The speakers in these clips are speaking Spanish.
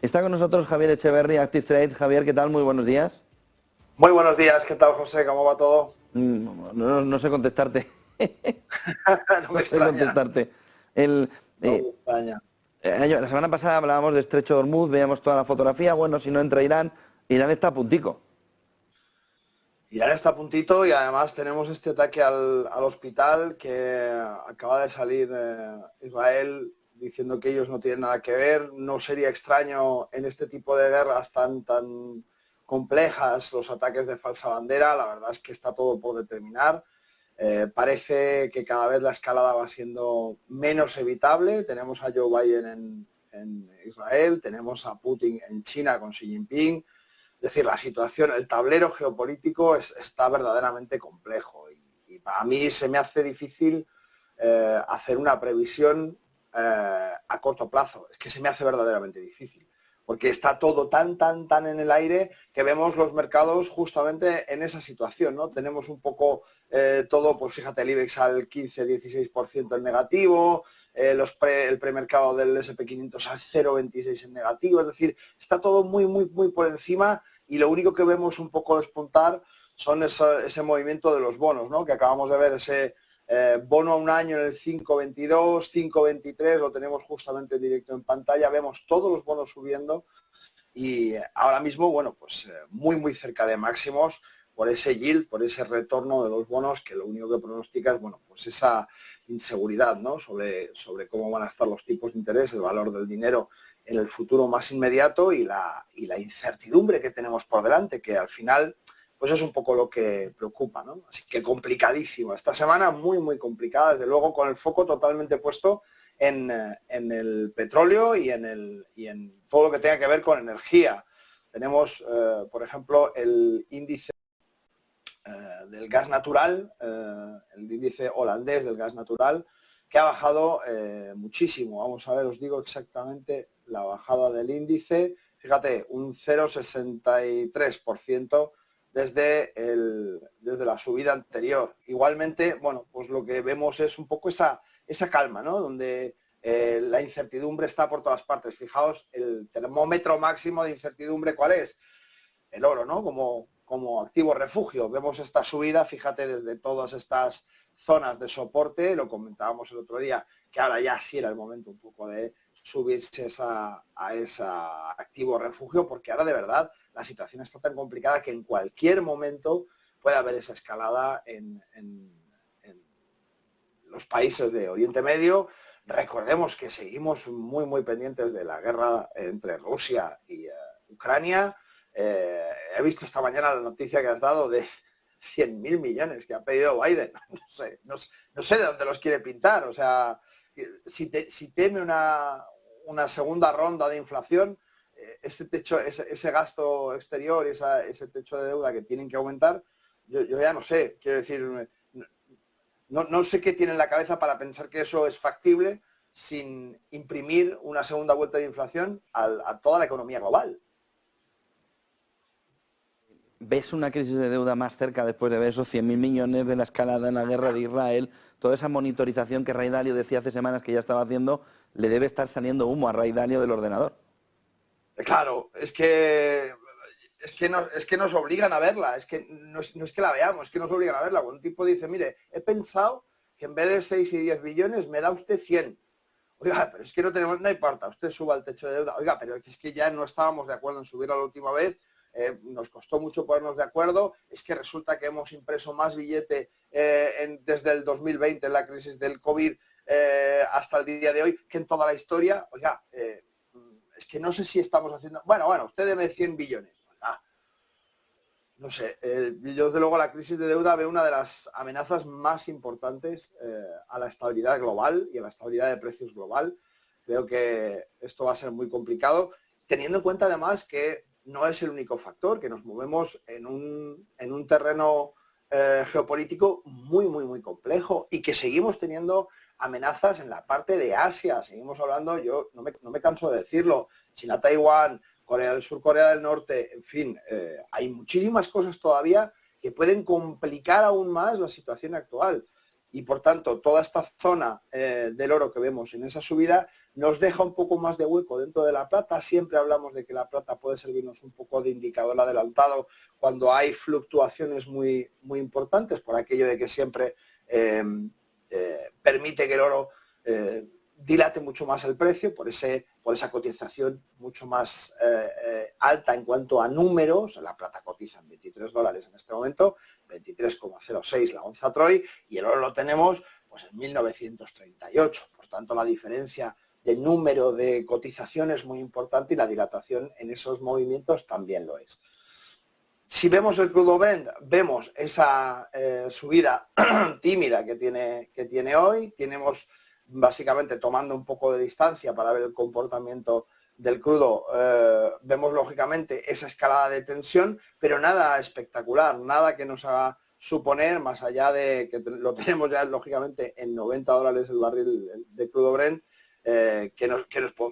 Está con nosotros Javier Echeverry, Active Trade. Javier, ¿qué tal? Muy buenos días. Muy buenos días, ¿qué tal, José? ¿Cómo va todo? No sé contestarte. No No me sé extraña, contestarte. El, no eh, me extraña. la semana pasada hablábamos de Estrecho de Hormuz, veíamos toda la fotografía. Bueno, si no entra Irán, Irán está a puntico. Irán está a puntito y además tenemos este ataque al hospital que acaba de salir Israel diciendo que ellos no tienen nada que ver. No sería extraño en este tipo de guerras tan complejas los ataques de falsa bandera. La verdad es que está todo por determinar. Parece que cada vez la escalada va siendo menos evitable. Tenemos a Joe Biden en Israel, tenemos a Putin en China con Xi Jinping. Es decir, la situación, el tablero geopolítico está verdaderamente complejo y para mí se me hace difícil hacer una previsión a corto plazo. Es que se me hace verdaderamente difícil, porque está todo tan en el aire que vemos los mercados justamente en esa situación, ¿no? Tenemos un poco todo, pues fíjate, el IBEX al 15-16% en negativo, el premercado del SP500 al 0,26 en negativo, es decir, está todo muy por encima y lo único que vemos un poco despuntar son ese movimiento de los bonos, ¿no? Que acabamos de ver ese bono a un año en el 5,22, 5,23, lo tenemos justamente en directo en pantalla, vemos todos los bonos subiendo y ahora mismo, bueno, pues muy cerca de máximos por ese yield, por ese retorno de los bonos que lo único que pronostica es, bueno, pues esa inseguridad, ¿no? Sobre cómo van a estar los tipos de interés, el valor del dinero en el futuro más inmediato y la incertidumbre que tenemos por delante, que al final pues es un poco lo que preocupa, ¿no? Así que complicadísimo. Esta semana muy complicada, desde luego con el foco totalmente puesto en el petróleo y en todo lo que tenga que ver con energía. Tenemos, por ejemplo, el índice del gas natural, el índice holandés del gas natural, que ha bajado muchísimo. Vamos a ver, os digo exactamente la bajada del índice. Fíjate, un 0,63% desde la subida anterior. Igualmente, bueno, pues lo que vemos es un poco esa calma, ¿no? Donde la incertidumbre está por todas partes. Fijaos, el termómetro máximo de incertidumbre, ¿cuál es? El oro, ¿no? Como activo refugio. Vemos esta subida, fíjate, desde todas estas zonas de soporte, lo comentábamos el otro día, que ahora ya sí era el momento un poco de subirse a ese activo refugio, porque ahora de verdad la situación está tan complicada que en cualquier momento puede haber esa escalada en los países de Oriente Medio. Recordemos que seguimos muy pendientes de la guerra entre Rusia y Ucrania. He visto esta mañana la noticia que has dado de 100.000 millones que ha pedido Biden. No sé de dónde los quiere pintar. O sea, si teme una segunda ronda de inflación, ese gasto exterior, ese techo de deuda que tienen que aumentar, yo ya no sé. Quiero decir, no sé qué tiene en la cabeza para pensar que eso es factible sin imprimir una segunda vuelta de inflación a toda la economía global. ¿Ves una crisis de deuda más cerca después de ver esos 100.000 millones de la escalada en la guerra de Israel? Toda esa monitorización que Ray Dalio decía hace semanas que ya estaba haciendo, le debe estar saliendo humo a Ray Dalio del ordenador. Claro, es que nos obligan a verla, es que no es que la veamos, es que nos obligan a verla. Cuando un tipo dice, mire, he pensado que en vez de 6 y 10 billones me da usted 100. Oiga, pero es que no importa, usted suba el techo de deuda. Oiga, pero es que ya no estábamos de acuerdo en subirla la última vez, nos costó mucho ponernos de acuerdo, es que resulta que hemos impreso más billete desde el 2020, en la crisis del COVID, hasta el día de hoy, que en toda la historia. Oiga, es que no sé si estamos haciendo... Bueno, usted debe 100 billones. No sé, yo desde luego la crisis de deuda veo una de las amenazas más importantes a la estabilidad global y a la estabilidad de precios global. Creo que esto va a ser muy complicado, teniendo en cuenta además que no es el único factor, que nos movemos en un terreno geopolítico muy complejo y que seguimos teniendo amenazas en la parte de Asia. Seguimos hablando, yo no me canso de decirlo, China, Taiwán, Corea del Sur, Corea del Norte, en fin, hay muchísimas cosas todavía que pueden complicar aún más la situación actual. Y por tanto, toda esta zona del oro que vemos en esa subida nos deja un poco más de hueco dentro de la plata. Siempre hablamos de que la plata puede servirnos un poco de indicador adelantado cuando hay fluctuaciones muy, muy importantes, por aquello de que siempre permite que el oro dilate mucho más el precio, por esa cotización mucho más alta en cuanto a números. La plata cotiza en $23 en este momento, 23,06 la onza Troy, y el oro lo tenemos pues en 1938. Por tanto, la diferencia de número de cotización es muy importante y la dilatación en esos movimientos también lo es. Si vemos el crudo Brent, vemos esa subida tímida que tiene hoy. Tenemos básicamente, tomando un poco de distancia para ver el comportamiento del crudo, vemos lógicamente esa escalada de tensión, pero nada espectacular, nada que nos haga suponer, más allá de que lo tenemos ya lógicamente en $90 el barril de crudo Brent, que nos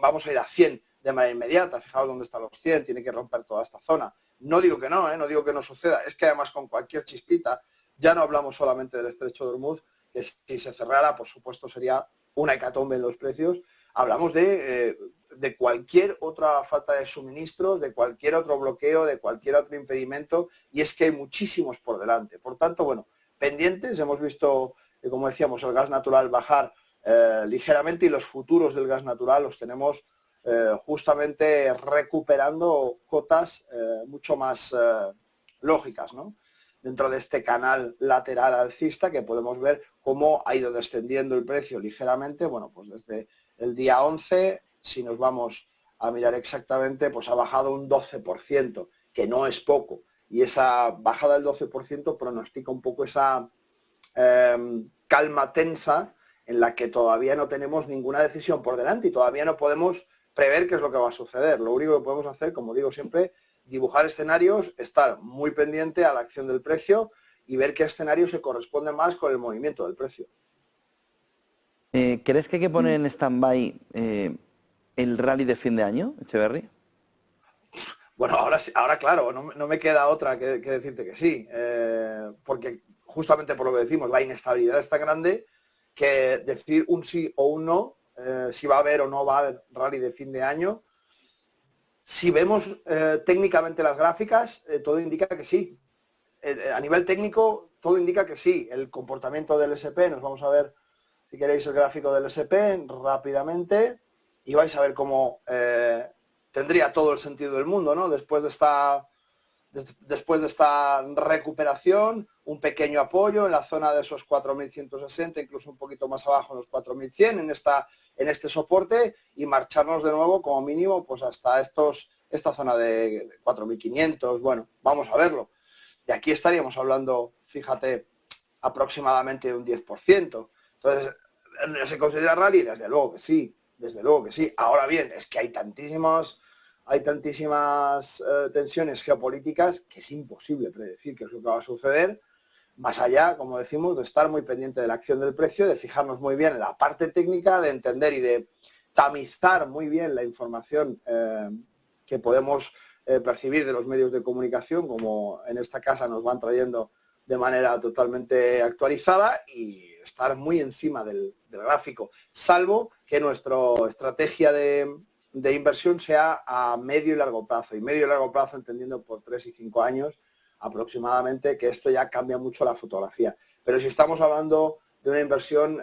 vamos a ir a 100 de manera inmediata. Fijaos dónde están los 100, tiene que romper toda esta zona. No digo que no, no digo que no suceda, es que además con cualquier chispita, ya no hablamos solamente del estrecho de Hormuz, que si se cerrara, por supuesto, sería una hecatombe en los precios. Hablamos de cualquier otra falta de suministros, de cualquier otro bloqueo, de cualquier otro impedimento, y es que hay muchísimos por delante. Por tanto, bueno, pendientes. Hemos visto, como decíamos, el gas natural bajar ligeramente, y los futuros del gas natural los tenemos justamente recuperando cotas mucho más lógicas, ¿no?, dentro de este canal lateral alcista, que podemos ver cómo ha ido descendiendo el precio ligeramente. Bueno, pues desde el día 11, si nos vamos a mirar exactamente, pues ha bajado un 12%, que no es poco. Y esa bajada del 12% pronostica un poco esa calma tensa en la que todavía no tenemos ninguna decisión por delante y todavía no podemos prever qué es lo que va a suceder. Lo único que podemos hacer, como digo siempre, dibujar escenarios, estar muy pendiente a la acción del precio y ver qué escenario se corresponde más con el movimiento del precio. ¿Crees que hay que poner en stand-by el rally de fin de año, Echeverry? Bueno, ahora claro, no me queda otra que decirte que sí, porque justamente por lo que decimos, la inestabilidad es tan grande que decir un sí o un no, si va a haber o no va a haber rally de fin de año. Si vemos técnicamente las gráficas, todo indica que sí. A nivel técnico, todo indica que sí. El comportamiento del S&P, nos vamos a ver, si queréis, el gráfico del S&P rápidamente, y vais a ver cómo tendría todo el sentido del mundo, ¿no? Después de esta recuperación, un pequeño apoyo en la zona de esos 4.160, incluso un poquito más abajo en los 4.100, en este soporte, y marcharnos de nuevo como mínimo pues hasta esta zona de 4.500. Bueno, vamos a verlo. De aquí estaríamos hablando, fíjate, aproximadamente de un 10%. Entonces, ¿se considera rally? Desde luego que sí, desde luego que sí. Ahora bien, es que hay tantísimas tensiones geopolíticas que es imposible predecir qué es lo que va a suceder, más allá, como decimos, de estar muy pendiente de la acción del precio, de fijarnos muy bien en la parte técnica, de entender y de tamizar muy bien la información que podemos percibir de los medios de comunicación, como en esta casa nos van trayendo de manera totalmente actualizada, y estar muy encima del gráfico, salvo que nuestra estrategia de inversión sea a medio y largo plazo, y medio y largo plazo entendiendo por 3 y 5 años aproximadamente, que esto ya cambia mucho la fotografía. Pero si estamos hablando de una inversión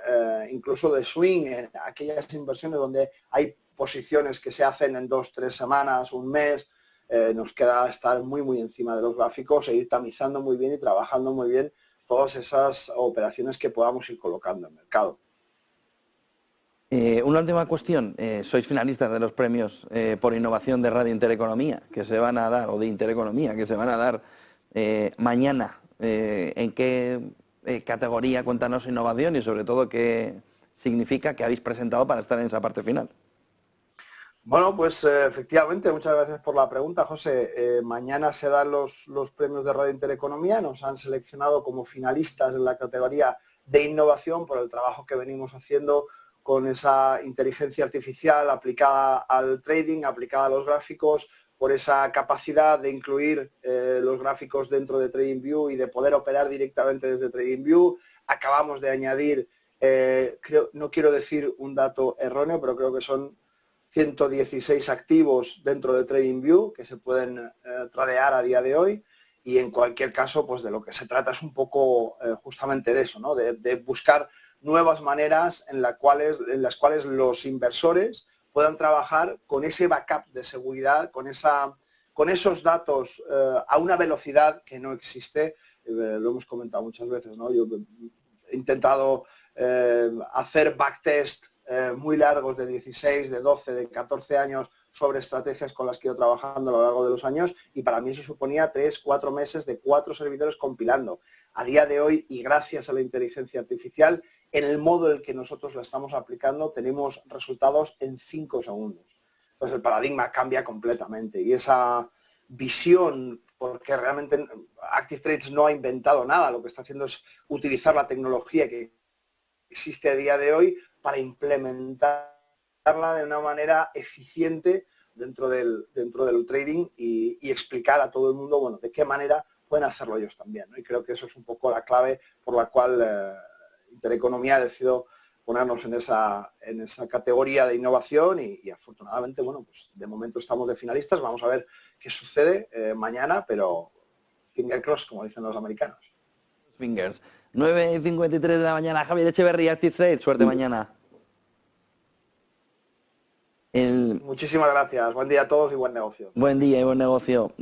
incluso de swing, en aquellas inversiones donde hay posiciones que se hacen en 2-3 semanas, un mes, nos queda estar muy muy encima de los gráficos e ir tamizando muy bien y trabajando muy bien todas esas operaciones que podamos ir colocando en el mercado. Una última cuestión. Sois finalistas de los premios por innovación de Radio Intereconomía, que se van a dar, o de Intereconomía, que se van a dar mañana. ¿En qué categoría? Cuéntanos innovación y sobre todo qué significa que habéis presentado para estar en esa parte final. Bueno, pues efectivamente, muchas gracias por la pregunta, José. Mañana se dan los premios de Radio Intereconomía. Nos han seleccionado como finalistas en la categoría de innovación por el trabajo que venimos haciendo con esa inteligencia artificial aplicada al trading, aplicada a los gráficos, por esa capacidad de incluir los gráficos dentro de TradingView y de poder operar directamente desde TradingView. Acabamos de añadir no quiero decir un dato erróneo, pero creo que son 116 activos dentro de TradingView que se pueden tradear a día de hoy, y en cualquier caso, pues de lo que se trata es un poco justamente de eso, ¿no? De buscar nuevas maneras en las cuales los inversores puedan trabajar con ese backup de seguridad, con esos datos a una velocidad que no existe. Lo hemos comentado muchas veces, ¿no? Yo he intentado hacer backtest muy largos de 16, de 12, de 14 años sobre estrategias con las que he ido trabajando a lo largo de los años, y para mí eso suponía 3, 4 meses de 4 servidores compilando. A día de hoy, y gracias a la inteligencia artificial, en el modo en el que nosotros la estamos aplicando, tenemos resultados en 5 segundos. Entonces el paradigma cambia completamente, y esa visión, porque realmente Active Trades no ha inventado nada, lo que está haciendo es utilizar la tecnología que existe a día de hoy para implementarla de una manera eficiente dentro del trading y explicar a todo el mundo, bueno, de qué manera pueden hacerlo ellos también, ¿no? Y creo que eso es un poco la clave por la cual Intereconomía ha decidido ponernos en esa categoría de innovación, y afortunadamente, bueno, pues de momento estamos de finalistas. Vamos a ver qué sucede mañana, pero finger cross, como dicen los americanos. Fingers. 9:53 de la mañana. Javier Echeverría, Active Trade. Suerte mañana. Muchísimas gracias. Buen día a todos y buen negocio. Buen día y buen negocio.